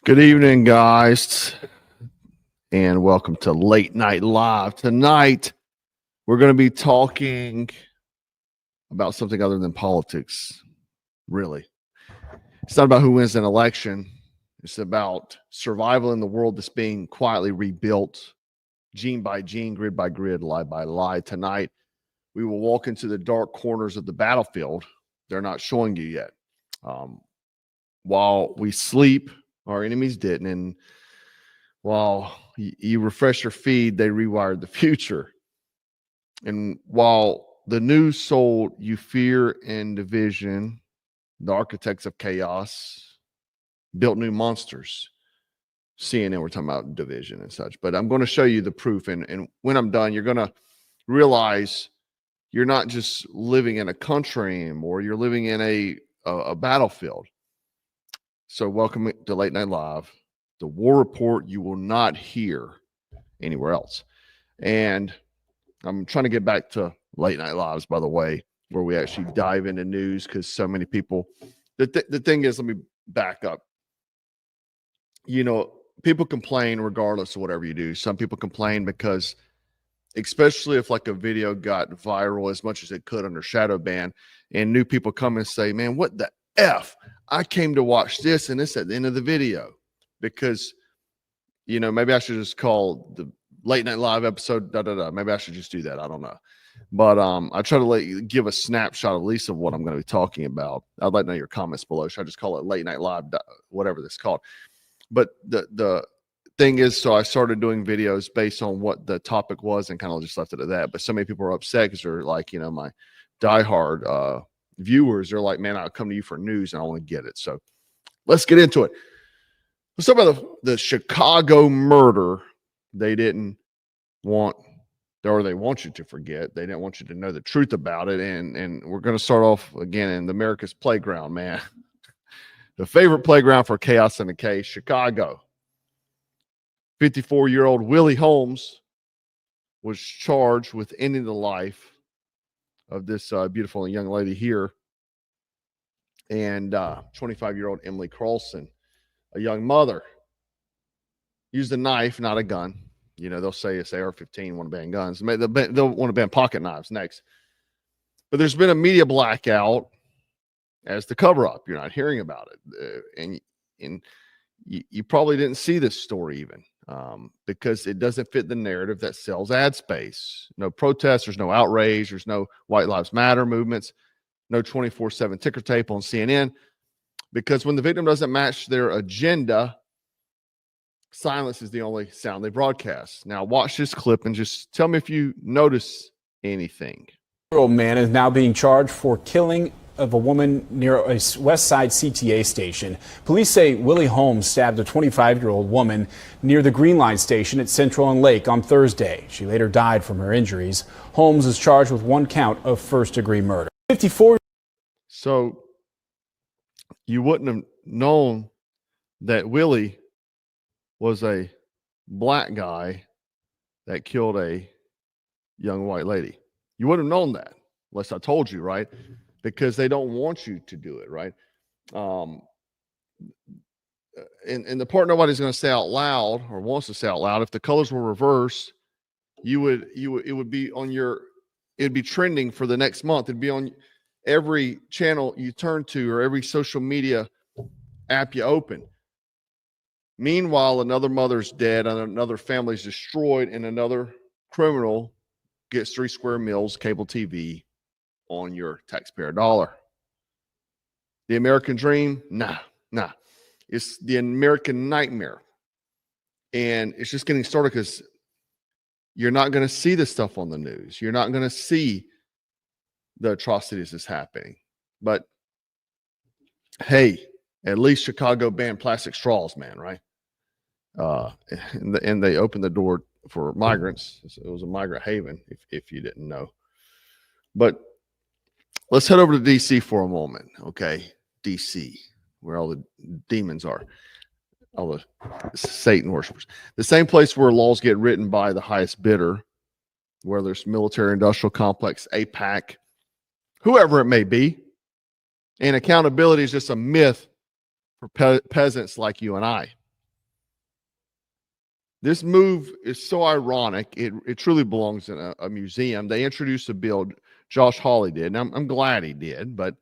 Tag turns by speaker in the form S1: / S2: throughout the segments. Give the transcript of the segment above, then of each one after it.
S1: Good evening, guys, and welcome to Late Night Live. Tonight, we're going to be talking about something other than politics, really. It's not about who wins an election. It's about survival in the world that's being quietly rebuilt, gene by gene, grid by grid, lie by lie. Tonight, we will walk into the dark corners of the battlefield. They're not showing you yet. While we sleep, our enemies didn't. And while you refresh your feed, they rewired the future. And while the news sold you fear and division, the architects of chaos built new monsters. CNN, we're talking about division and such. But I'm going to show you the proof. And when I'm done, you're going to realize you're not just living in a country anymore. You're living in a battlefield. So welcome to Late Night Live, the war report you will not hear anywhere else. And I'm trying to get back to Late Night Lives, by the way, where we actually dive into news because so many people, the thing is, let me back up. You know, people complain regardless of whatever you do. Some people complain because, especially if like a video got viral as much as it could under shadow ban, and new people come and say, man, what the F? I came to watch this and this at the end of the video because, you know, maybe I should just call the Late Night Live episode, Maybe I should just do that. I don't know. But I try to give a snapshot at least of what I'm going to be talking about. I'd like to know your comments below. Should I just call it Late Night Live, whatever this is called? But the thing is, so I started doing videos based on what the topic was and kind of just left it at that. But so many people are upset because they're like, you know, my diehard viewers are like, man, I'll come to you for news and I want to get it. So let's get into it. Let's talk about the Chicago murder. They didn't want, or they want you to forget. They didn't want you to know the truth about it. And we're going to start off again in America's playground, man. The favorite playground for chaos and decay, Chicago. 54-year-old Willie Holmes was charged with ending the life of this beautiful young lady here, and 25-year-old Emily Carlson, a young mother, used a knife, not a gun. You know, they'll say it's AR-15, want to ban guns. They'll want to ban pocket knives next. But there's been a media blackout as the cover-up. You're not hearing about it. And you probably didn't see this story even. Because it doesn't fit the narrative that sells ad space. No protests, there's no outrage, there's no White Lives Matter movements, no 24/7 ticker tape on CNN. Because when the victim doesn't match their agenda, silence is the only sound they broadcast. Now watch this clip and just tell me if you notice anything.
S2: A man is now being charged for killing of a woman near a West Side CTA station. Police say Willie Holmes stabbed a 25-year-old woman near the Green Line station at Central and Lake on Thursday. She later died from her injuries. Holmes is charged with one count of first-degree murder. 54.
S1: So you wouldn't have known that Willie was a black guy that killed a young white lady. You wouldn't have known that unless I told you, right? Because they don't want you to do it, right? And the part nobody's going to say out loud or wants to say out loud, if the colors were reversed, it would be on it'd be trending for the next month. It'd be on every channel you turn to or every social media app you open. Meanwhile, another mother's dead, and another family's destroyed, and another criminal gets 3 square meals, cable TV, on your taxpayer dollar. The American dream? Nah. It's the American nightmare. And it's just getting started because you're not going to see this stuff on the news. You're not going to see the atrocities that's happening. But hey, at least Chicago banned plastic straws, man, right? And they opened the door for migrants. It was a migrant haven, if you didn't know. But let's head over to D.C. for a moment, okay? D.C., where all the demons are, all the Satan worshipers. The same place where laws get written by the highest bidder, where there's military-industrial complex, APAC, whoever it may be. And accountability is just a myth for peasants like you and I. This move is so ironic. It truly belongs in a museum. They introduced a bill, Josh Hawley did, and I'm glad he did. But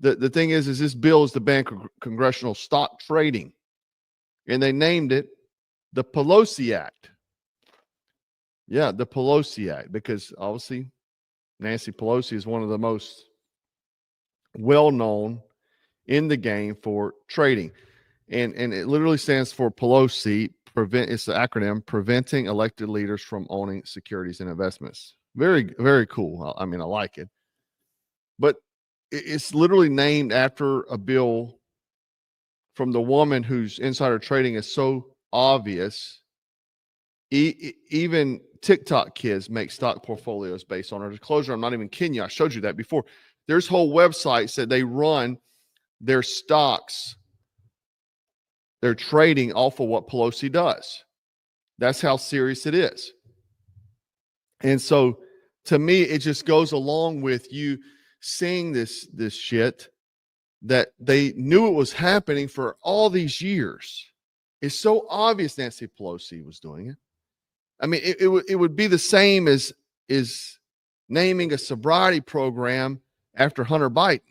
S1: the thing is this bill is to ban congressional stock trading, and they named it the Pelosi Act. Yeah, the Pelosi Act, because obviously Nancy Pelosi is one of the most well-known in the game for trading. And it literally stands for Pelosi, it's the acronym, preventing elected leaders from owning securities and investments. Very, very cool. I mean, I like it. But it's literally named after a bill from the woman whose insider trading is so obvious. Even TikTok kids make stock portfolios based on her disclosure. I'm not even kidding you. I showed you that before. There's whole websites that they run their stocks, they're trading off of what Pelosi does. That's how serious it is. And so to me, it just goes along with you seeing this shit that they knew it was happening for all these years. It's so obvious Nancy Pelosi was doing it. I mean, it would be the same as naming a sobriety program after Hunter Biden.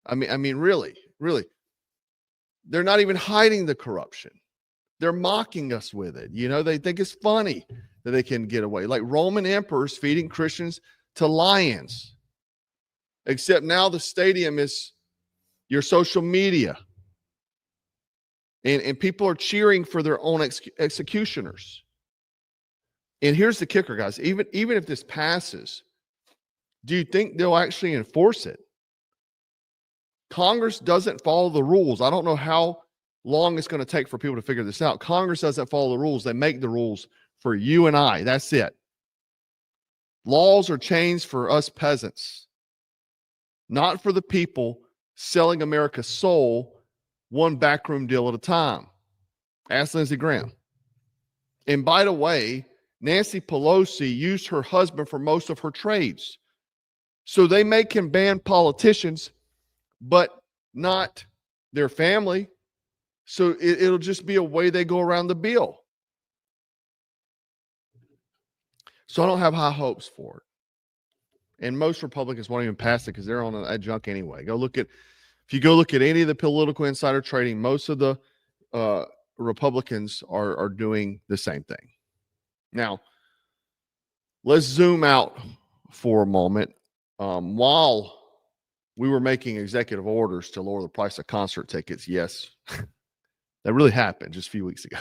S1: I mean, really. They're not even hiding the corruption. They're mocking us with it. You know, they think it's funny that they can get away. Like Roman emperors feeding Christians to lions. Except now the stadium is your social media. And people are cheering for their own executioners. And here's the kicker, guys. Even if this passes, do you think they'll actually enforce it? Congress doesn't follow the rules. I don't know how long it's going to take for people to figure this out. Congress doesn't follow the rules. They make the rules for you and I. That's it. Laws are changed for us peasants, not for the people selling America's soul one backroom deal at a time. Ask Lindsey Graham. And by the way, Nancy Pelosi used her husband for most of her trades. So they can ban politicians, but not their family. So it'll just be a way they go around the bill. So I don't have high hopes for it. And most Republicans won't even pass it because they're on that junk anyway. If you go look at any of the political insider trading, most of the Republicans are doing the same thing. Now, let's zoom out for a moment. While we were making executive orders to lower the price of concert tickets, yes, that really happened just a few weeks ago.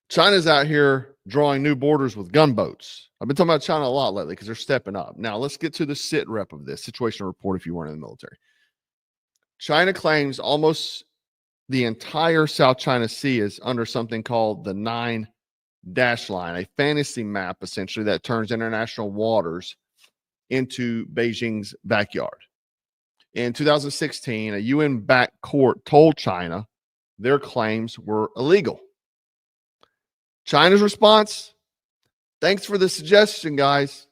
S1: China's out here drawing new borders with gunboats. I've been talking about China a lot lately because they're stepping up. Now, let's get to the sit rep of this situational report if you weren't in the military. China claims almost the entire South China Sea is under something called the 9-dash line, a fantasy map essentially that turns international waters into Beijing's backyard. In 2016, a UN-backed court told China their claims were illegal. China's response: thanks for the suggestion, guys.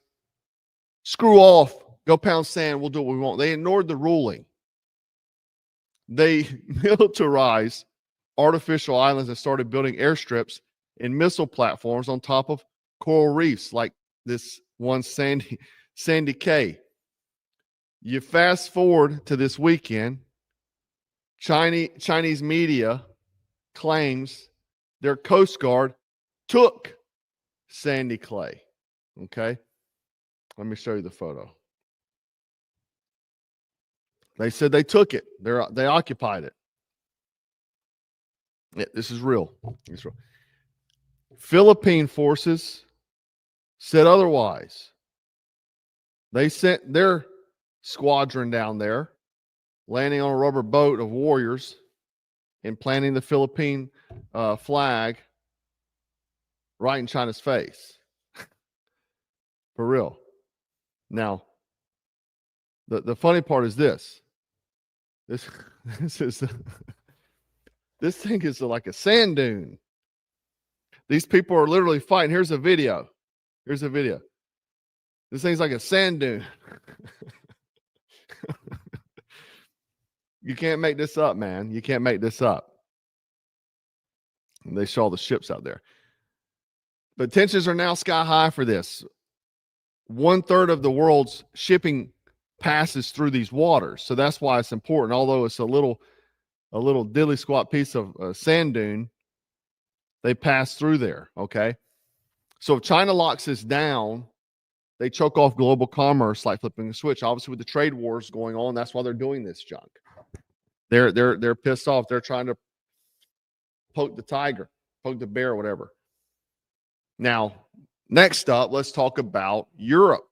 S1: Screw off. Go pound sand. We'll do what we want. They ignored the ruling. They militarized artificial islands and started building airstrips and missile platforms on top of coral reefs like this one Sandy Cay. You fast forward to this weekend, Chinese media claims their Coast Guard took Sandy Clay. Okay. Let me show you the photo. They said they took it. They occupied it. Yeah, this is real. It's real. Philippine forces said otherwise. They sent their squadron down there, landing on a rubber boat of warriors and planting the Philippine flag right in China's face. For real. Now, the funny part is this. This thing is like a sand dune. These people are literally fighting. Here's a video. This thing's like a sand dune. You can't make this up, man. You can't make this up. And they show all the ships out there. But tensions are now sky high for this. 1/3 of the world's shipping passes through these waters. So that's why it's important. Although it's a little diddly squat piece of sand dune, they pass through there. Okay. So if China locks this down, they choke off global commerce like flipping a switch. Obviously, with the trade wars going on, that's why they're doing this junk. They're pissed off. They're trying to poke the tiger, poke the bear, whatever. Now, next up, let's talk about Europe.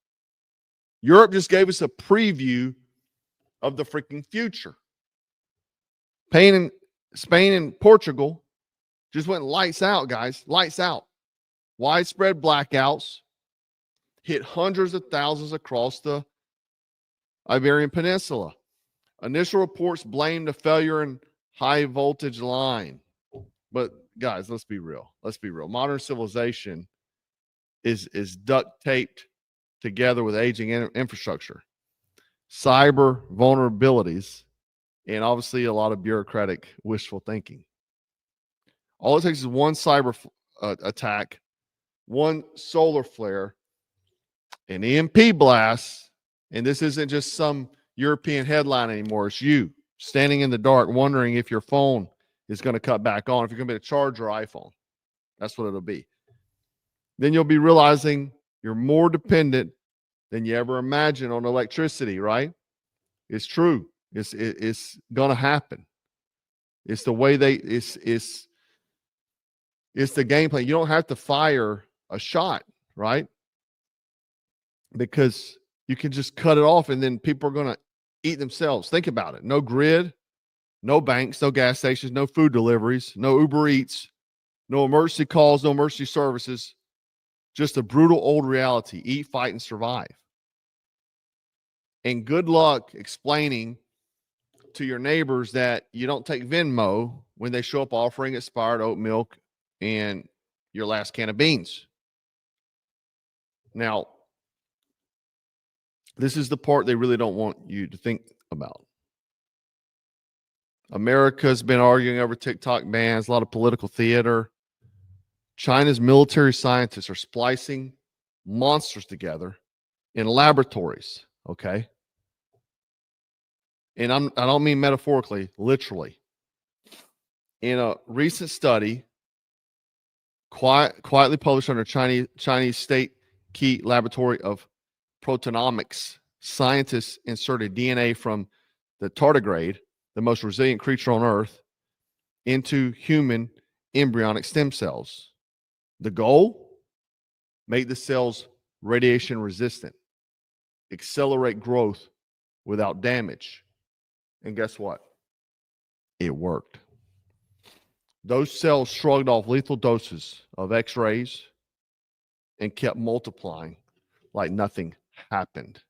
S1: Europe just gave us a preview of the freaking future. Spain and Portugal just went lights out, guys. Lights out. Widespread blackouts hit hundreds of thousands across the Iberian Peninsula. Initial reports blamed a failure in high voltage line. But guys, let's be real. Let's be real. Modern civilization is duct taped together with aging infrastructure, cyber vulnerabilities, and obviously a lot of bureaucratic wishful thinking. All it takes is one cyber attack, one solar flare, an EMP blast, and this isn't just some European headline anymore. It's you standing in the dark wondering if your phone is going to cut back on, if you're going to be able to charge your iPhone. That's what it'll be. Then you'll be realizing you're more dependent than you ever imagined on electricity, right? It's true. It's going to happen. It's the way it's the game plan. You don't have to fire a shot, right? Because you can just cut it off and then people are going to eat themselves. Think about it. No grid, no banks, no gas stations, no food deliveries, no Uber Eats, no emergency calls, no emergency services. Just a brutal old reality. Eat, fight, and survive. And good luck explaining to your neighbors that you don't take Venmo when they show up offering expired oat milk and your last can of beans. Now, this is the part they really don't want you to think about. America's been arguing over TikTok bans, a lot of political theater. China's military scientists are splicing monsters together in laboratories, okay? And I don't mean metaphorically, literally. In a recent study, quietly published under Chinese state key laboratory of proteomics, scientists inserted DNA from the tardigrade, the most resilient creature on Earth, into human embryonic stem cells. The goal? Make the cells radiation resistant, accelerate growth without damage. And guess what? It worked. Those cells shrugged off lethal doses of X-rays and kept multiplying like nothing happened.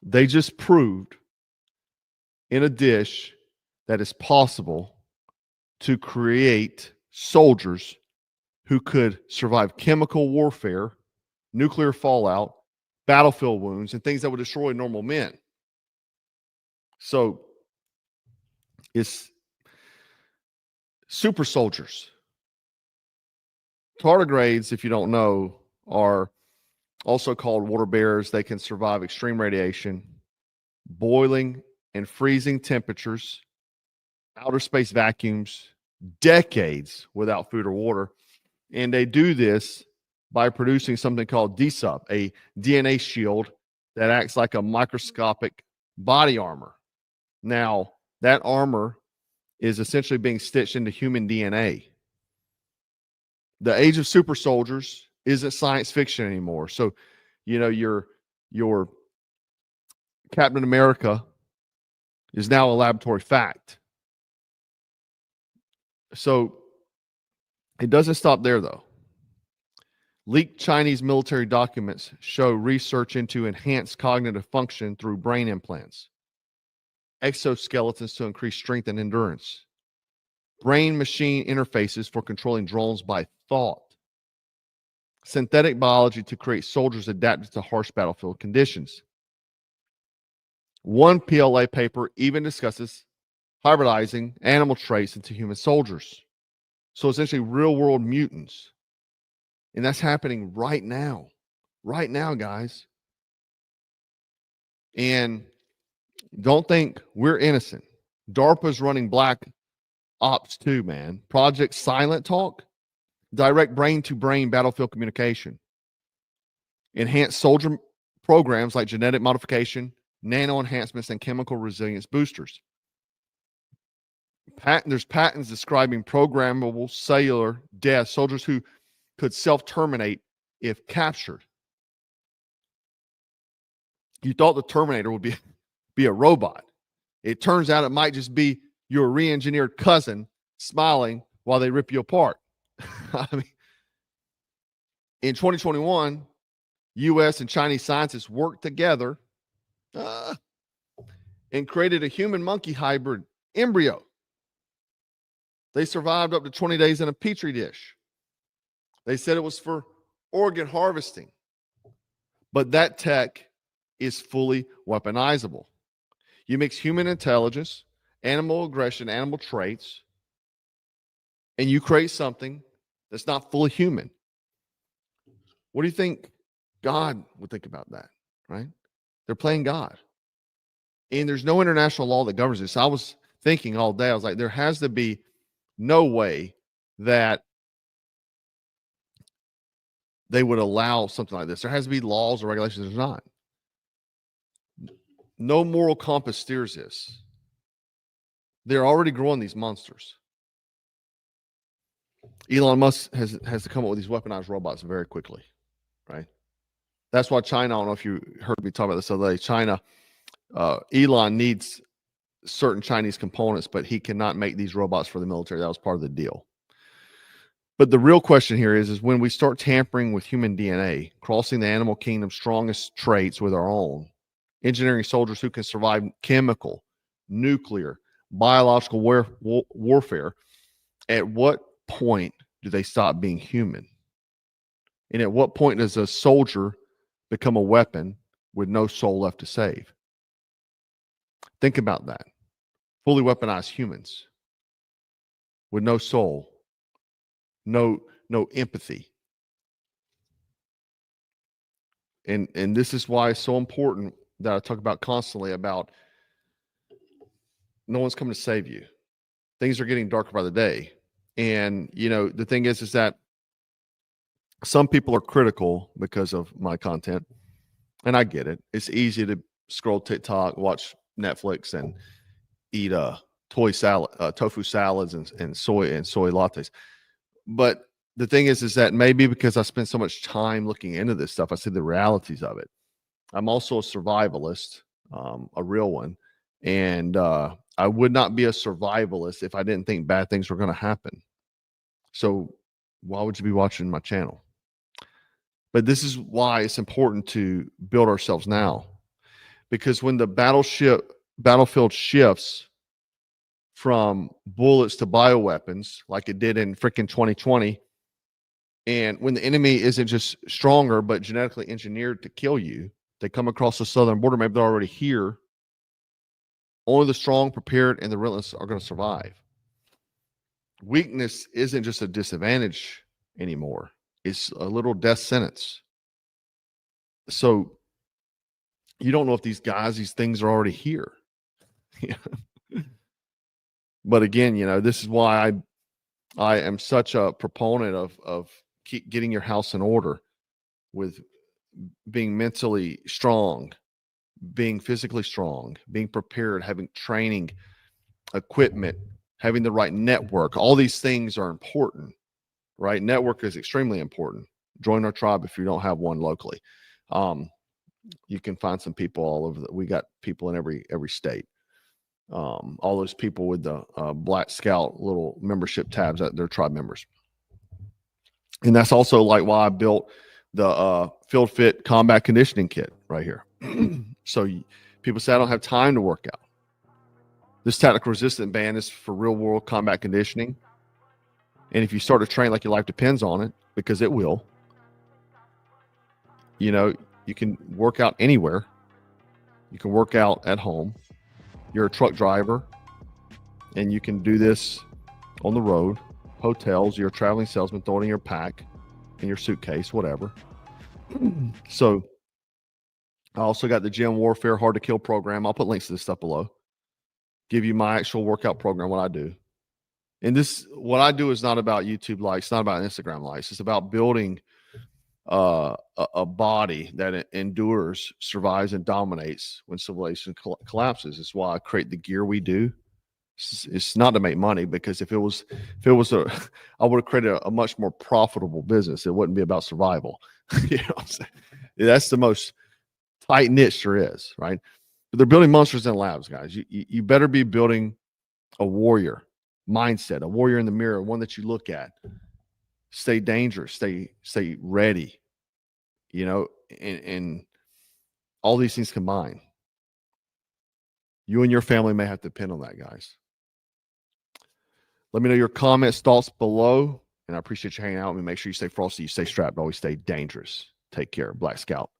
S1: They just proved in a dish that it's possible to create soldiers who could survive chemical warfare, nuclear fallout, battlefield wounds, and things that would destroy normal men. So it's super soldiers. Tardigrades, if you don't know, are also called water bears. They can survive extreme radiation, boiling and freezing temperatures, outer space vacuums, decades without food or water. And they do this by producing something called DSUP, a DNA shield that acts like a microscopic body armor. Now, that armor is essentially being stitched into human DNA. The age of super soldiers isn't science fiction anymore. So, you know, your Captain America is now a laboratory fact. So it doesn't stop there, though. Leaked Chinese military documents show research into enhanced cognitive function through brain implants, exoskeletons to increase strength and endurance, brain-machine interfaces for controlling drones by thought, synthetic biology to create soldiers adapted to harsh battlefield conditions. One PLA paper even discusses hybridizing animal traits into human soldiers. So essentially real world mutants. And that's happening right now. Right now, guys. And don't think we're innocent. DARPA's running black ops too, man. Project Silent Talk, direct brain to brain battlefield communication. Enhanced soldier programs like genetic modification, nano enhancements, and chemical resilience boosters. There's patents describing programmable cellular death, soldiers who could self-terminate if captured. You thought the Terminator would be a robot. It turns out it might just be your re-engineered cousin smiling while they rip you apart. I mean, in 2021, U.S. and Chinese scientists worked together and created a human-monkey hybrid embryo. They survived up to 20 days in a petri dish. They said it was for organ harvesting. But that tech is fully weaponizable. You mix human intelligence, animal aggression, animal traits, and you create something that's not fully human. What do you think God would think about that, right? They're playing God. And there's no international law that governs this. I was thinking all day, I was like, there has to be no way that they would allow something like this. There has to be laws or regulations. There's not. No moral compass steers this. They're already growing these monsters. Elon Musk has to come up with these weaponized robots very quickly, right? That's why China, I don't know if you heard me talk about this the other day, China, Elon needs certain Chinese components, but he cannot make these robots for the military. That was part of the deal. But the real question here is when we start tampering with human DNA, crossing the animal kingdom's strongest traits with our own, engineering soldiers who can survive chemical, nuclear, biological warfare, at what point do they stop being human? And at what point does a soldier become a weapon with no soul left to save? Think about that. Fully weaponized humans with no soul, no empathy. And this is why it's so important that I talk about constantly about no one's coming to save you. Things are getting darker by the day. And, you know, the thing is that some people are critical because of my content. And I get it. It's easy to scroll TikTok, watch Netflix, and eat tofu salads and soy lattes. But the thing is that maybe because I spend so much time looking into this stuff, I see the realities of it. I'm also a survivalist, a real one. And I would not be a survivalist if I didn't think bad things were going to happen. So why would you be watching my channel? But this is why it's important to build ourselves now. Because when the battlefield shifts from bullets to bioweapons, like it did in freaking 2020, and when the enemy isn't just stronger, but genetically engineered to kill you, they come across the southern border, maybe they're already here. Only the strong, prepared, and the relentless are going to survive. Weakness isn't just a disadvantage anymore. It's a little death sentence. So you don't know if these things are already here. But again, you know, this is why I am such a proponent of keep getting your house in order, with being mentally strong, being physically strong, being prepared, having training, equipment, having the right network. All these things are important, right? Network is extremely important. Join our tribe if you don't have one locally. You can find some people all over. We got people in every state. All those people with the Black Scout little membership tabs, they're tribe members. And that's also like why I built the Field Fit Combat Conditioning Kit right here. So people say I don't have time to work out. This tactical resistant band is for real world combat conditioning. And if you start to train like your life depends on it, because it will, you know, you can work out anywhere. You can work out at home. You're a truck driver and you can do this on the road. hotels. You're a traveling salesman, throw it in your pack, in your suitcase, whatever. So I also got the Gym Warfare Hard to Kill program. I'll put links to this stuff below. Give you my actual workout program, what I do. And this, what I do is not about YouTube likes, not about Instagram likes. It's about building a body that endures, survives, and dominates when civilization collapses. It's why I create the gear we do. It's not to make money, because if it was I would have created a much more profitable business. It wouldn't be about survival. You know what I'm saying? That's the most tight niche there is, right? But they're building monsters in labs, guys. You better be building a warrior mindset, a warrior in the mirror, one that you look at. Stay dangerous, stay ready, you know, and all these things combined. You and your family may have to depend on that, guys. Let me know your comments, thoughts below, and I appreciate you hanging out with me. Make sure you stay frosty, you stay strapped, always stay dangerous. Take care. Black Scout.